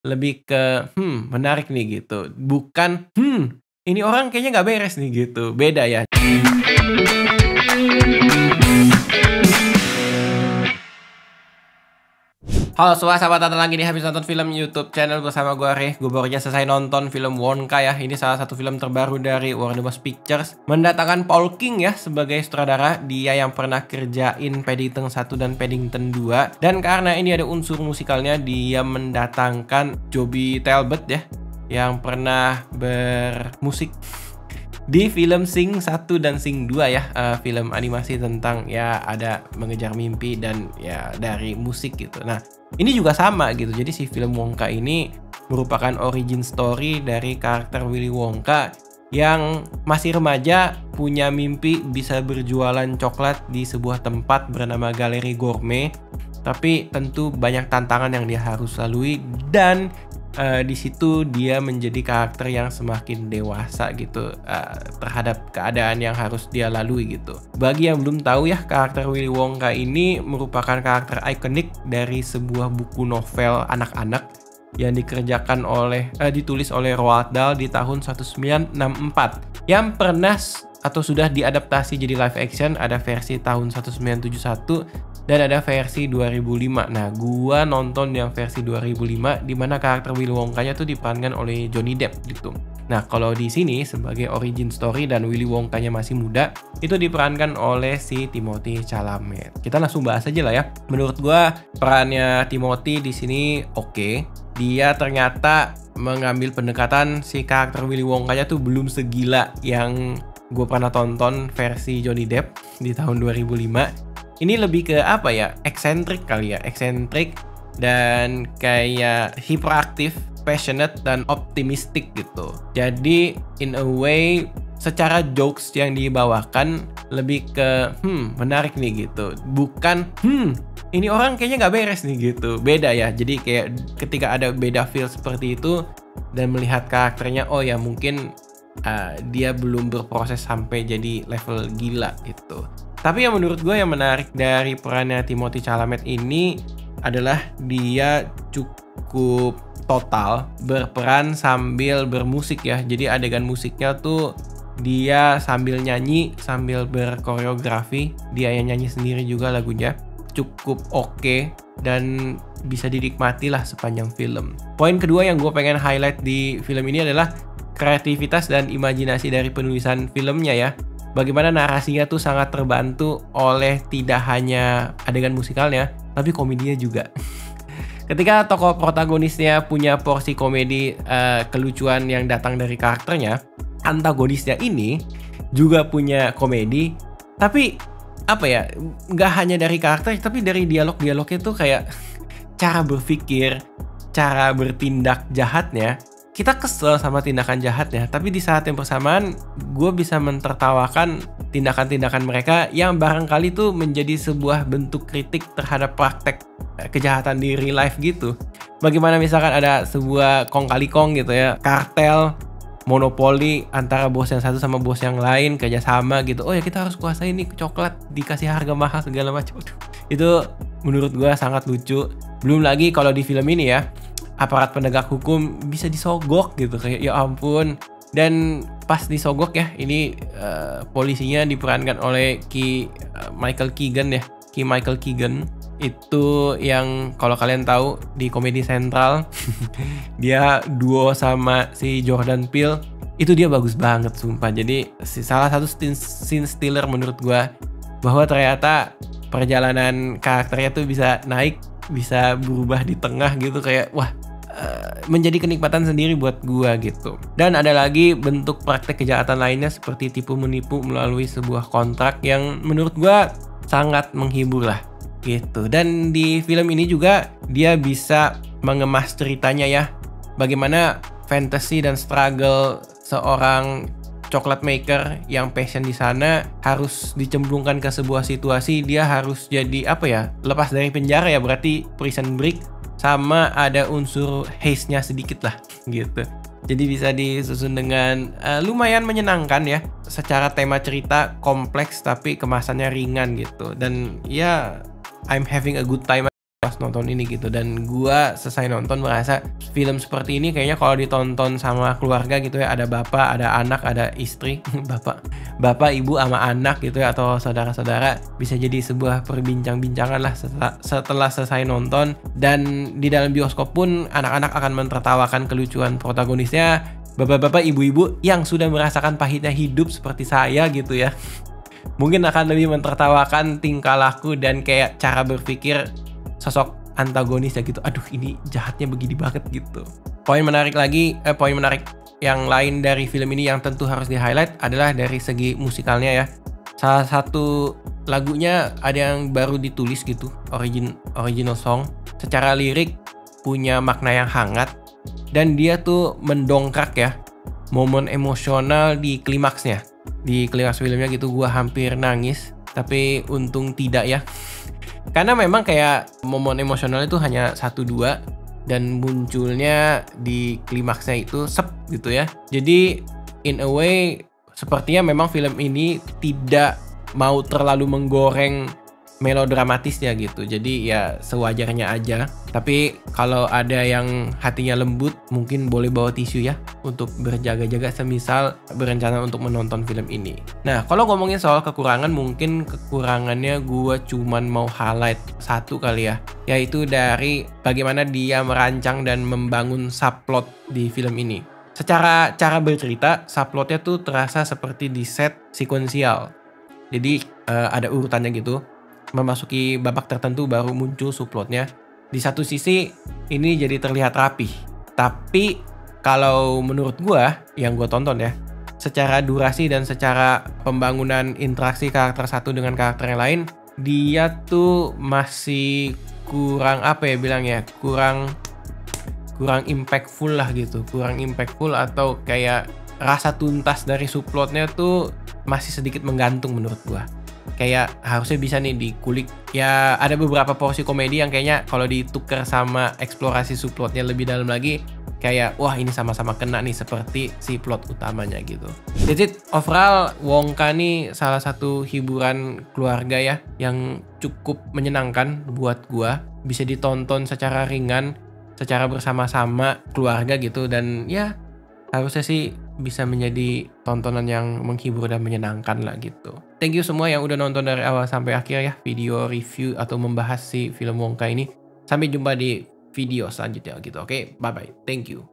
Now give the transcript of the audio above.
lebih ke, menarik nih gitu. Bukan, ini orang kayaknya nggak beres nih gitu. Beda ya. Halo semua sahabat, datang lagi di Habis Nonton Film YouTube channel bersama gue Reh. Gue baru aja selesai nonton film Wonka ya. Ini salah satu film terbaru dari Warner Bros Pictures, mendatangkan Paul King ya sebagai sutradara. Dia yang pernah kerjain Paddington 1 dan Paddington 2. Dan karena ini ada unsur musikalnya, dia mendatangkan Joby Talbot ya, yang pernah bermusik di film Sing 1 dan Sing 2 ya, film animasi tentang ya ada mengejar mimpi dan ya dari musik gitu. Nah, ini juga sama gitu. Jadi si film Wonka ini merupakan origin story dari karakter Willy Wonka yang masih remaja, punya mimpi bisa berjualan coklat di sebuah tempat bernama Galeri Gourmet. Tapi tentu banyak tantangan yang dia harus lalui, dan di situ dia menjadi karakter yang semakin dewasa gitu terhadap keadaan yang harus dia lalui gitu. Bagi yang belum tahu ya, karakter Willy Wonka ini merupakan karakter ikonik dari sebuah buku novel anak-anak yang ditulis oleh Roald Dahl di tahun 1964, yang pernah atau sudah diadaptasi jadi live action. Ada versi tahun 1971 dan ada versi 2005. Nah, gua nonton yang versi 2005 di mana karakter Willy Wonka-nya tuh diperankan oleh Johnny Depp gitu. Nah, kalau di sini sebagai origin story dan Willy Wonka-nya masih muda, itu diperankan oleh si Timothée Chalamet. Kita langsung bahas aja lah ya. Menurut gua perannya Timothy di sini oke. Dia ternyata mengambil pendekatan si karakter Willy Wonka-nya tuh belum segila yang gue pernah tonton versi Johnny Depp di tahun 2005. Ini lebih ke apa ya, eksentrik kali ya, eksentrik dan kayak hiperaktif, passionate dan optimistik gitu. Jadi in a way secara jokes yang dibawakan lebih ke menarik nih gitu. Bukan ini orang kayaknya nggak beres nih gitu. Beda ya. Jadi kayak ketika ada beda feel seperti itu dan melihat karakternya, oh ya mungkin dia belum berproses sampai jadi level gila gitu. Tapi yang menurut gue yang menarik dari perannya Timothée Chalamet ini adalah dia cukup total berperan sambil bermusik ya. Jadi adegan musiknya tuh dia sambil nyanyi, sambil berkoreografi. Dia yang nyanyi sendiri juga lagunya. Cukup oke dan bisa dinikmati lah sepanjang film. Poin kedua yang gue pengen highlight di film ini adalah kreativitas dan imajinasi dari penulisan filmnya ya. Bagaimana narasinya tuh sangat terbantu oleh tidak hanya adegan musikalnya, tapi komedinya juga. Ketika tokoh protagonisnya punya porsi komedi, kelucuan yang datang dari karakternya, antagonisnya ini juga punya komedi, tapi apa ya, nggak hanya dari karakter, tapi dari dialog-dialognya tuh kayak cara berpikir, cara bertindak jahatnya. Kita kesel sama tindakan jahatnya, tapi di saat yang bersamaan gue bisa mentertawakan tindakan-tindakan mereka yang barangkali tuh menjadi sebuah bentuk kritik terhadap praktek kejahatan di real life gitu. Bagaimana misalkan ada sebuah kong kali kong gitu ya, kartel, monopoli antara bos yang satu sama bos yang lain, kerjasama gitu. Oh ya kita harus kuasai nih coklat, dikasih harga mahal segala macam. Itu menurut gue sangat lucu. Belum lagi kalau di film ini ya, aparat penegak hukum bisa disogok gitu, kayak ya ampun. Dan pas disogok ya, ini polisinya diperankan oleh Michael Keegan itu yang kalau kalian tahu di Comedy Central dia duo sama si Jordan Peele. Itu dia bagus banget sumpah. Jadi salah satu scene stealer menurut gua, bahwa ternyata perjalanan karakternya tuh bisa naik, bisa berubah di tengah gitu, kayak wah, menjadi kenikmatan sendiri buat gua gitu. Dan ada lagi bentuk praktek kejahatan lainnya seperti tipu menipu melalui sebuah kontrak yang menurut gua sangat menghibur lah gitu. Dan di film ini juga dia bisa mengemas ceritanya ya, bagaimana fantasy dan struggle seorang coklat maker yang passion di sana harus dicemplungkan ke sebuah situasi. Dia harus jadi apa ya, lepas dari penjara ya, berarti prison break, sama ada unsur haze-nya sedikit lah gitu. Jadi bisa disusun dengan lumayan menyenangkan ya. Secara tema cerita kompleks tapi kemasannya ringan gitu. Dan ya I'm having a good time pas nonton ini gitu. Dan gua selesai nonton merasa film seperti ini kayaknya kalau ditonton sama keluarga gitu ya, ada bapak, ada anak, ada istri, bapak, ibu sama anak gitu ya, atau saudara-saudara, bisa jadi sebuah perbincang-bincangan lah setelah selesai nonton. Dan di dalam bioskop pun anak-anak akan mentertawakan kelucuan protagonisnya, bapak-bapak, ibu-ibu yang sudah merasakan pahitnya hidup seperti saya gitu ya, mungkin akan lebih mentertawakan tingkah laku dan kayak cara berpikir sosok antagonis ya gitu. Aduh, ini jahatnya begini banget gitu. Poin menarik yang lain dari film ini yang tentu harus di-highlight adalah dari segi musikalnya ya. Salah satu lagunya ada yang baru ditulis gitu, original song. Secara lirik punya makna yang hangat dan dia tuh mendongkrak ya momen emosional di klimaksnya. Di klimaks filmnya gitu gua hampir nangis, tapi untung tidak ya. Karena memang kayak momen emosional itu hanya 1-2 dan munculnya di klimaksnya itu gitu ya. Jadi in a way sepertinya memang film ini tidak mau terlalu menggoreng melodramatisnya gitu. Jadi ya sewajarnya aja. Tapi kalau ada yang hatinya lembut mungkin boleh bawa tisu ya untuk berjaga-jaga semisal berencana untuk menonton film ini. Nah, kalau ngomongin soal kekurangan, mungkin kekurangannya gue cuman mau highlight satu kali ya, yaitu dari bagaimana dia merancang dan membangun subplot di film ini. Secara cara bercerita, subplotnya tuh terasa seperti di set sequential. Jadi ada urutannya gitu. Memasuki babak tertentu baru muncul subplotnya. Di satu sisi ini jadi terlihat rapi, tapi kalau menurut gua yang gua tonton ya, secara durasi dan secara pembangunan interaksi karakter satu dengan karakter yang lain, dia tuh masih kurang apa ya bilangnya, kurang impactful lah gitu, kurang impactful atau kayak rasa tuntas dari subplotnya tuh masih sedikit menggantung menurut gua. Kayak harusnya bisa nih dikulik. Ya ada beberapa porsi komedi yang kayaknya kalau ditukar sama eksplorasi subplotnya lebih dalam lagi, kayak wah ini sama-sama kena nih seperti si plot utamanya gitu. Jadi overall Wonka nih salah satu hiburan keluarga ya yang cukup menyenangkan buat gua. Bisa ditonton secara ringan, secara bersama-sama keluarga gitu, dan ya harusnya sih bisa menjadi tontonan yang menghibur dan menyenangkan lah gitu. Thank you semua yang udah nonton dari awal sampai akhir ya video review atau membahas si film Wonka ini. Sampai jumpa di video selanjutnya gitu. Oke, bye bye. Thank you.